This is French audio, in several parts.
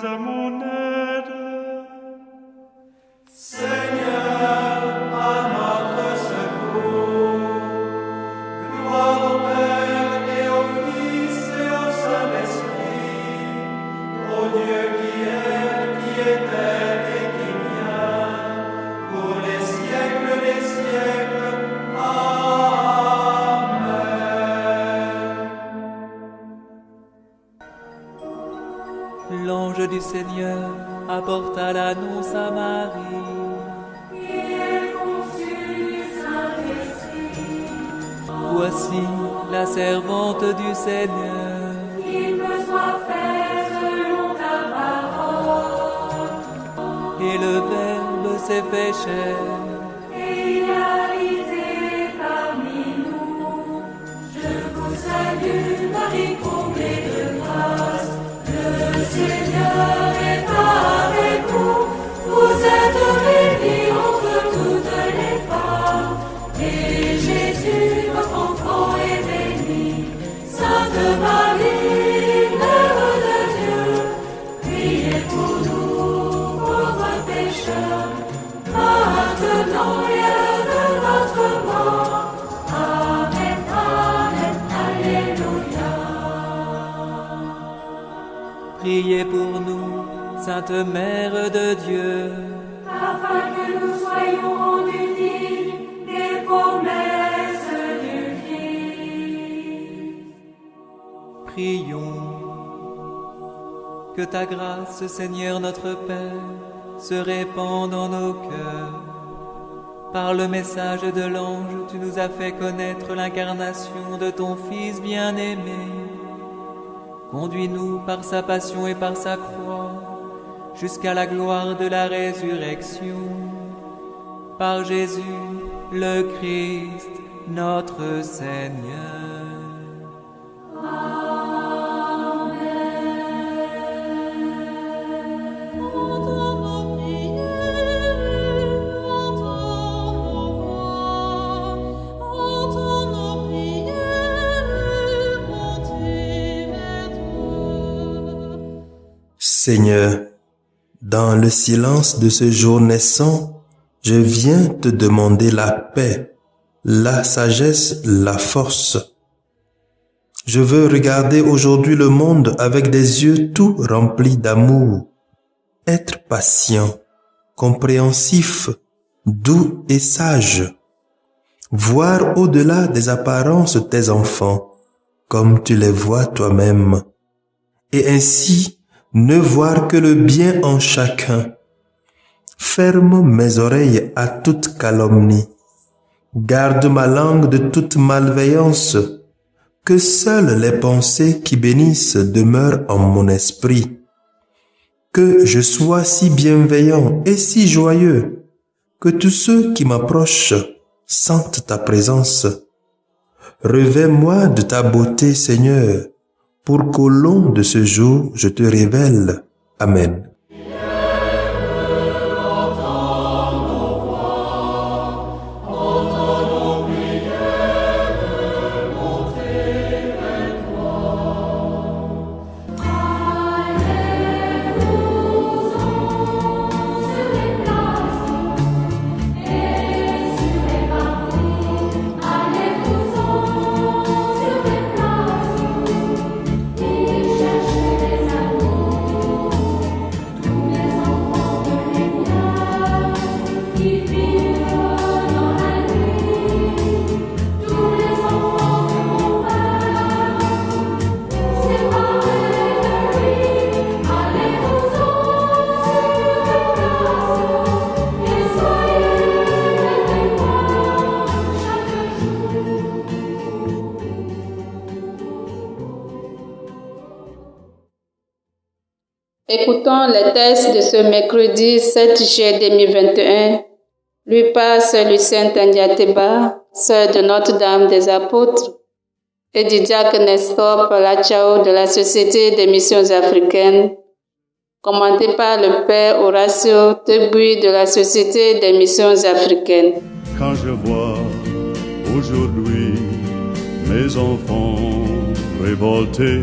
à mon aide. Seigneur, à notre secours. Gloire au Père et au Fils et au Saint-Esprit, au Dieu qui est, qui était et qui vient, pour les siècles des siècles. Amen. L'ange du Seigneur apporta l'annonce à Marie. Voici la servante du Seigneur. Qu'il me soit fait selon ta parole. Et le Verbe s'est fait chair. Et il a habité parmi nous. Je vous salue, Marie, comblée de grâce. Le Seigneur est avec vous. Vous êtes bénie entre toutes les femmes. Et Jésus, votre enfant, est béni. Sainte Marie, Mère de Dieu, priez pour nous, pauvres pécheurs, maintenant et à l'heure de notre mort. Amen, Amen, Alléluia. Priez pour nous, Sainte Mère de Dieu. Afin que nous soyons rendus dignes des promesses du Christ. Prions. Que ta grâce, Seigneur notre Père, se répande dans nos cœurs. Par le message de l'ange, tu nous as fait connaître l'incarnation de ton Fils bien-aimé. Conduis-nous par sa passion et par sa croix, jusqu'à la gloire de la résurrection. Par Jésus, le Christ, notre Seigneur. Seigneur, dans le silence de ce jour naissant, je viens te demander la paix, la sagesse, la force. Je veux regarder aujourd'hui le monde avec des yeux tout remplis d'amour, être patient, compréhensif, doux et sage, voir au-delà des apparences tes enfants, comme tu les vois toi-même, et ainsi ne voir que le bien en chacun. Ferme mes oreilles à toute calomnie. Garde ma langue de toute malveillance. Que seules les pensées qui bénissent demeurent en mon esprit. Que je sois si bienveillant et si joyeux, que tous ceux qui m'approchent sentent ta présence. Revêts-moi de ta beauté, Seigneur, pour qu'au long de ce jour, je te révèle. Amen. Écoutons les textes de ce mercredi 7 juillet 2021, lu par Sœur Lucienne Tandiateba, sœur de Notre-Dame des Apôtres, et du diacre Nestor Palachao de la Société des Missions Africaines, commenté par le Père Horacio Tegui de la Société des Missions Africaines. Quand je vois aujourd'hui mes enfants révoltés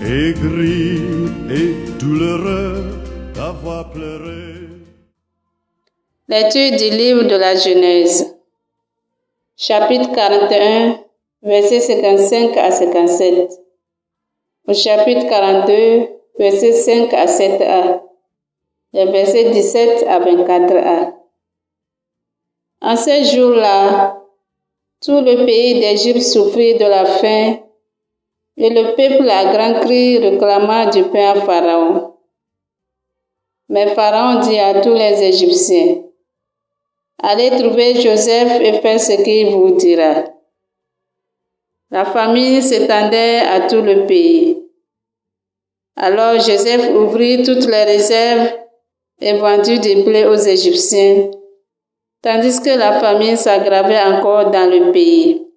aigri et douloureux d'avoir pleuré. Lecture du livre de la Genèse. Chapitre 41, versets 55 à 57. Au chapitre 42, versets 5 à 7a. Les versets 17 à 24a. En ces jours-là, tout le pays d'Égypte souffrit de la faim, et le peuple à grand cri réclama du pain à Pharaon. Mais Pharaon dit à tous les Égyptiens, « Allez trouver Joseph et faites ce qu'il vous dira. » La famine s'étendait à tout le pays. Alors Joseph ouvrit toutes les réserves et vendit du blé aux Égyptiens, tandis que la famine s'aggravait encore dans le pays.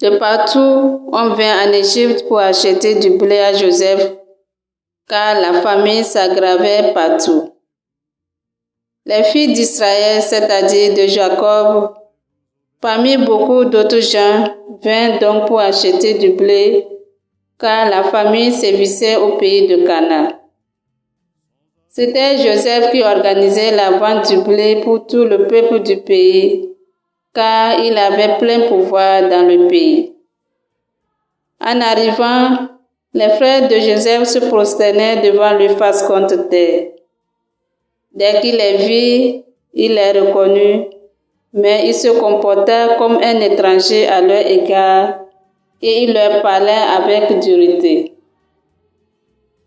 De partout, on vint en Égypte pour acheter du blé à Joseph, car la famine s'aggravait partout. Les filles d'Israël, c'est-à-dire de Jacob, parmi beaucoup d'autres gens, vinrent donc pour acheter du blé, car la famine sévissait au pays de Canaan. C'était Joseph qui organisait la vente du blé pour tout le peuple du pays, car il avait plein pouvoir dans le pays. En arrivant, les frères de Joseph se prosternaient devant lui face contre terre. Dès qu'il les vit, il les reconnut, mais il se comporta comme un étranger à leur égard et il leur parlait avec dureté.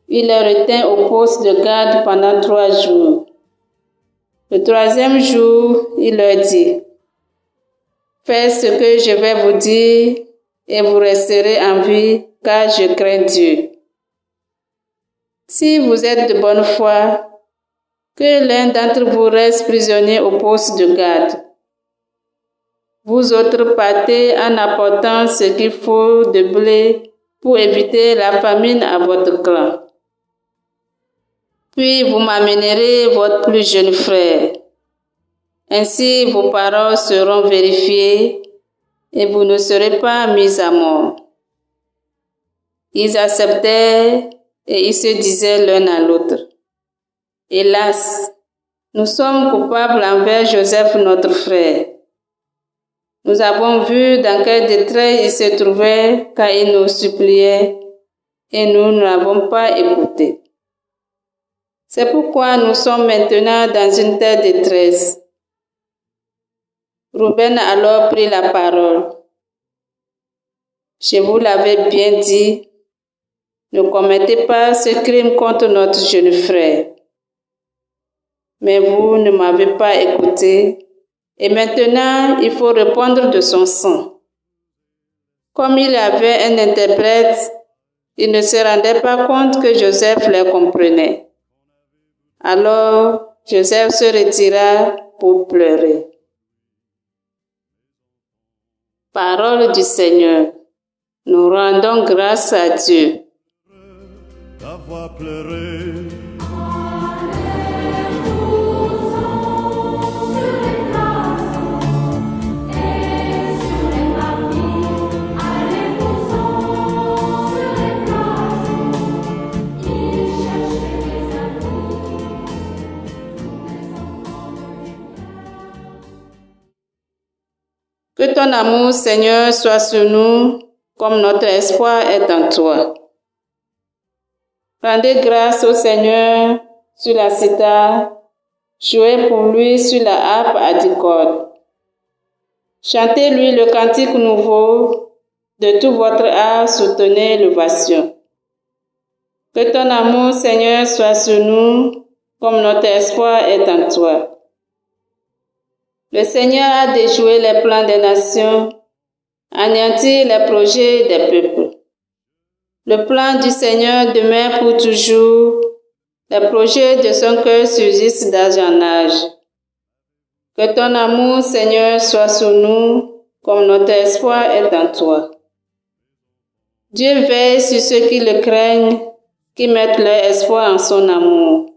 Il les retint au poste de garde pendant 3 jours. Le 3e jour, il leur dit, « Faites ce que je vais vous dire et vous resterez en vie, car je crains Dieu. Si vous êtes de bonne foi, que l'un d'entre vous reste prisonnier au poste de garde. Vous autres partez en apportant ce qu'il faut de blé pour éviter la famine à votre clan. Puis vous m'amènerez votre plus jeune frère. Ainsi vos paroles seront vérifiées et vous ne serez pas mis à mort. » Ils acceptèrent et ils se disaient l'un à l'autre, « Hélas, nous sommes coupables envers Joseph notre frère. Nous avons vu dans quelle détresse il se trouvait quand il nous suppliait et nous ne l'avons pas écouté. C'est pourquoi nous sommes maintenant dans une telle détresse. » Rouben alors prit la parole. « Je vous l'avais bien dit, ne commettez pas ce crime contre notre jeune frère. Mais vous ne m'avez pas écouté, et maintenant il faut répondre de son sang. » Comme il avait un interprète, il ne se rendait pas compte que Joseph les comprenait. Alors Joseph se retira pour pleurer. Parole du Seigneur. Nous rendons grâce à Dieu. D'avoir pleuré. Que ton amour, Seigneur, soit sur nous, comme notre espoir est en toi. Rendez grâce au Seigneur sur la cithare, jouez pour lui sur la harpe à 10 cordes. Chantez-lui le cantique nouveau, de tout votre art soutenez l'ovation. Que ton amour, Seigneur, soit sur nous, comme notre espoir est en toi. Le Seigneur a déjoué les plans des nations, anéanti les projets des peuples. Le plan du Seigneur demeure pour toujours, les projets de son cœur subsistent d'âge en âge. Que ton amour, Seigneur, soit sur nous, comme notre espoir est en toi. Dieu veille sur ceux qui le craignent, qui mettent leur espoir en son amour,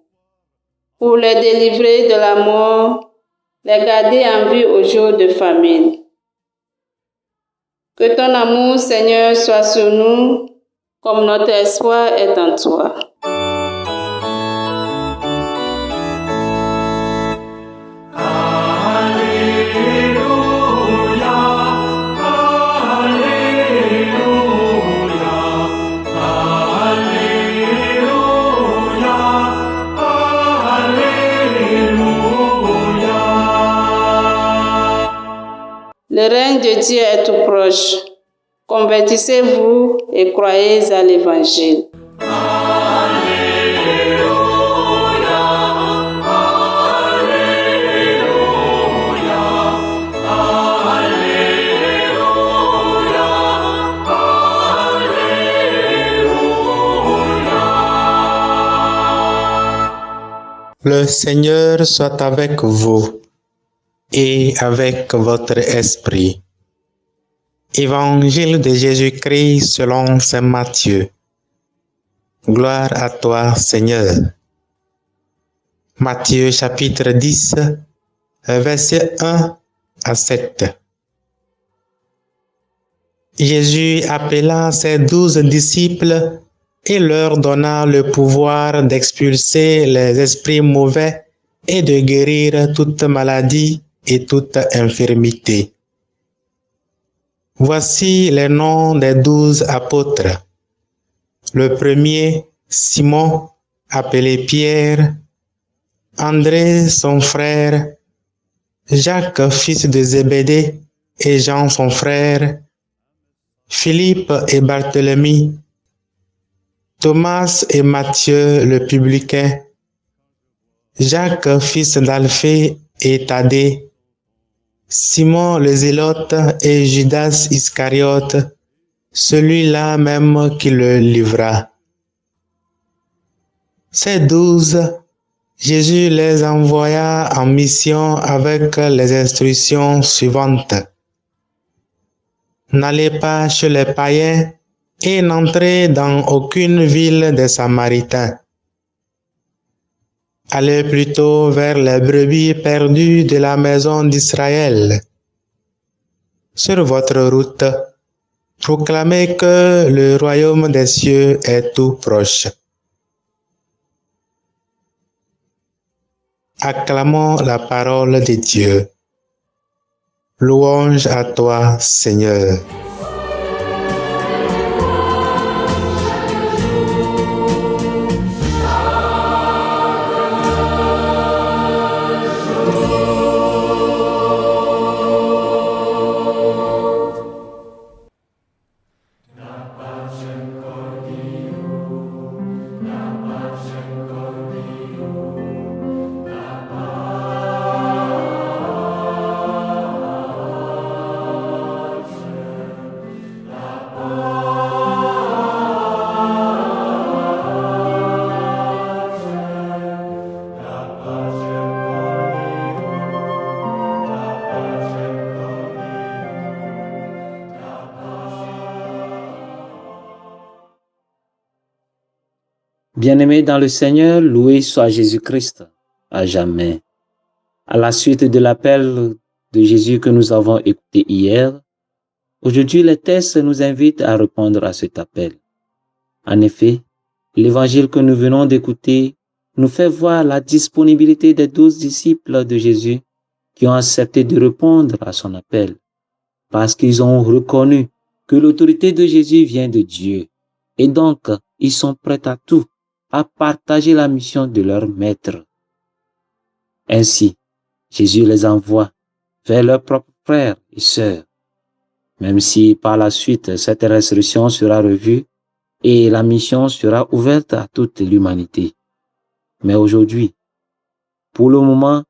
pour les délivrer de la mort, les garder en vie au jour de famine. Que ton amour, Seigneur, soit sur nous, comme notre espoir est en toi. Le règne de Dieu est tout proche. Convertissez-vous et croyez à l'Évangile. Le Seigneur soit avec vous et avec votre esprit. Évangile de Jésus-Christ selon saint Matthieu. Gloire à toi, Seigneur. Matthieu chapitre 10, versets 1 à 7. Jésus appela ses 12 disciples et leur donna le pouvoir d'expulser les esprits mauvais et de guérir toute maladie et toute infirmité. Voici les noms des 12 apôtres. Le premier, Simon, appelé Pierre, André, son frère, Jacques, fils de Zébédée, et Jean, son frère, Philippe et Barthélemy, Thomas et Matthieu, le publicain, Jacques, fils d'Alphée et Thaddée, Simon le Zélote et Judas Iscariote, celui-là même qui le livra. Ces 12, Jésus les envoya en mission avec les instructions suivantes. N'allez pas chez les païens et n'entrez dans aucune ville des Samaritains. Allez plutôt vers les brebis perdues de la maison d'Israël. Sur votre route, proclamez que le royaume des cieux est tout proche. Acclamons la parole de Dieu. Louange à toi, Seigneur. Bien-aimés dans le Seigneur, loué soit Jésus-Christ à jamais. À la suite de l'appel de Jésus que nous avons écouté hier, aujourd'hui les textes nous invitent à répondre à cet appel. En effet, l'évangile que nous venons d'écouter nous fait voir la disponibilité des 12 disciples de Jésus qui ont accepté de répondre à son appel, parce qu'ils ont reconnu que l'autorité de Jésus vient de Dieu, et donc ils sont prêts à tout, à partager la mission de leur maître. Ainsi, Jésus les envoie vers leurs propres frères et sœurs, même si par la suite cette restriction sera revue et la mission sera ouverte à toute l'humanité. Mais aujourd'hui, pour le moment,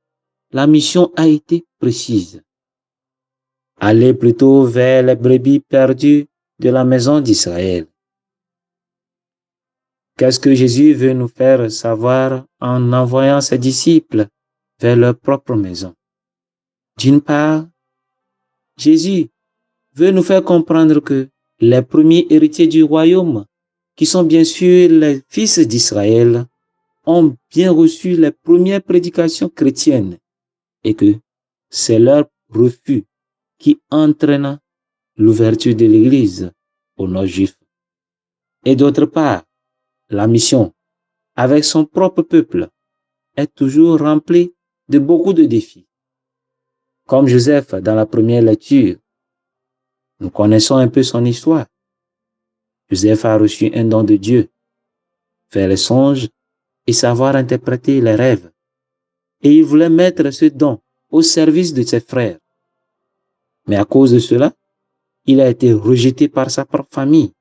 la mission a été précise. Allez plutôt vers les brebis perdues de la maison d'Israël. Qu'est-ce que Jésus veut nous faire savoir en envoyant ses disciples vers leur propre maison? D'une part, Jésus veut nous faire comprendre que les premiers héritiers du royaume, qui sont bien sûr les fils d'Israël, ont bien reçu les premières prédications chrétiennes et que c'est leur refus qui entraîna l'ouverture de l'Église aux non-juifs. Et d'autre part, la mission avec son propre peuple est toujours remplie de beaucoup de défis. Comme Joseph dans la première lecture, nous connaissons un peu son histoire. Joseph a reçu un don de Dieu, faire les songes et savoir interpréter les rêves. Et il voulait mettre ce don au service de ses frères. Mais à cause de cela, il a été rejeté par sa propre famille,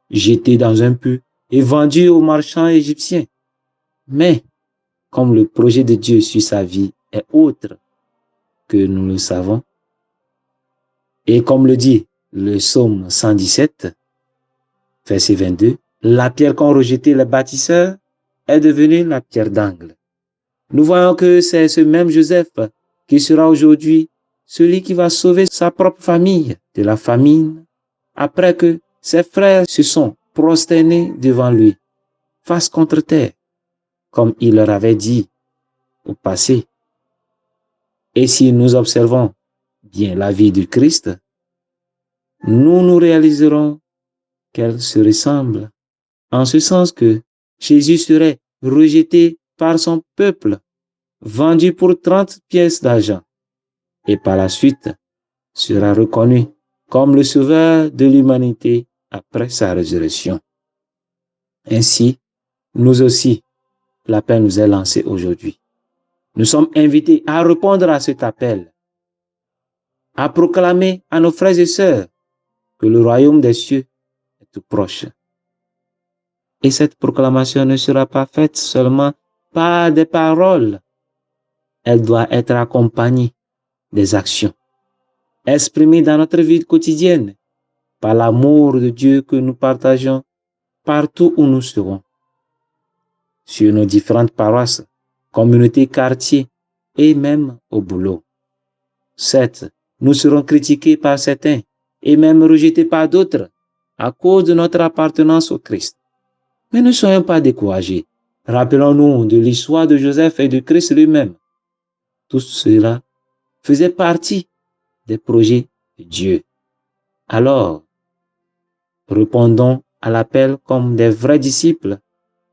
jeté dans un puits et vendu aux marchands égyptiens. Mais, comme le projet de Dieu sur sa vie est autre que nous le savons, et comme le dit le psaume 117, verset 22, la pierre qu'ont rejetée les bâtisseurs est devenue la pierre d'angle. Nous voyons que c'est ce même Joseph qui sera aujourd'hui celui qui va sauver sa propre famille de la famine après que ses frères se sont prosternés devant lui, face contre terre, comme il leur avait dit au passé. Et si nous observons bien la vie du Christ, nous réaliserons qu'elle se ressemble, en ce sens que Jésus serait rejeté par son peuple, vendu pour 30 pièces d'argent, et par la suite sera reconnu comme le sauveur de l'humanité après sa résurrection. Ainsi, nous aussi, l'appel nous est lancé aujourd'hui. Nous sommes invités à répondre à cet appel, à proclamer à nos frères et sœurs que le royaume des cieux est tout proche. Et cette proclamation ne sera pas faite seulement par des paroles. Elle doit être accompagnée des actions, exprimée dans notre vie quotidienne par l'amour de Dieu que nous partageons partout où nous serons. Sur nos différentes paroisses, communautés, quartiers et même au boulot. Certes, nous serons critiqués par certains et même rejetés par d'autres à cause de notre appartenance au Christ. Mais ne soyons pas découragés. Rappelons-nous de l'histoire de Joseph et de Christ lui-même. Tout cela faisait partie des projets de Dieu. Alors, répondons à l'appel comme des vrais disciples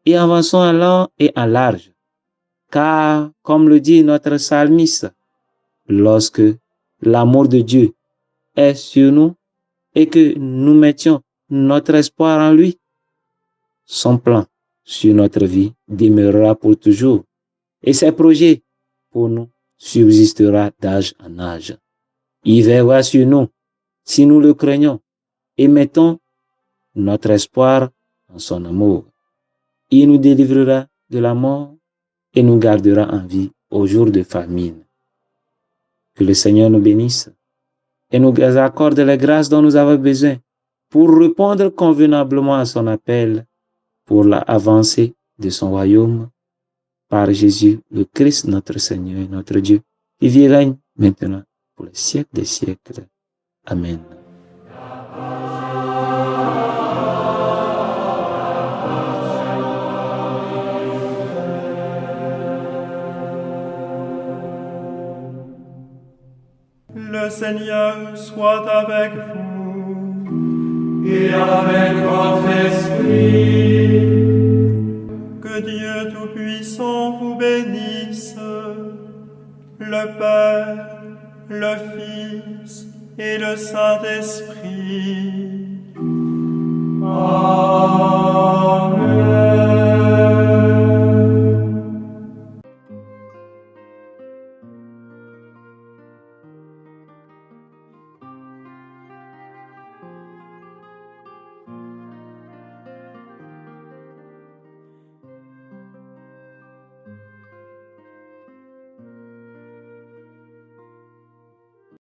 et avançons en long et en large. Car, comme le dit notre psalmiste, lorsque l'amour de Dieu est sur nous et que nous mettions notre espoir en lui, son plan sur notre vie demeurera pour toujours et ses projets pour nous subsistera d'âge en âge. Il veillera sur nous si nous le craignons et mettons notre espoir en son amour. Il nous délivrera de la mort et nous gardera en vie au jour de famine. Que le Seigneur nous bénisse et nous accorde les grâces dont nous avons besoin pour répondre convenablement à son appel pour l'avancée de son royaume par Jésus, le Christ, notre Seigneur et notre Dieu, qui vit et règne maintenant pour les siècles des siècles. Amen. Le Seigneur soit avec vous et avec votre esprit. Que Dieu Tout-Puissant vous bénisse, le Père, le Fils et le Saint-Esprit.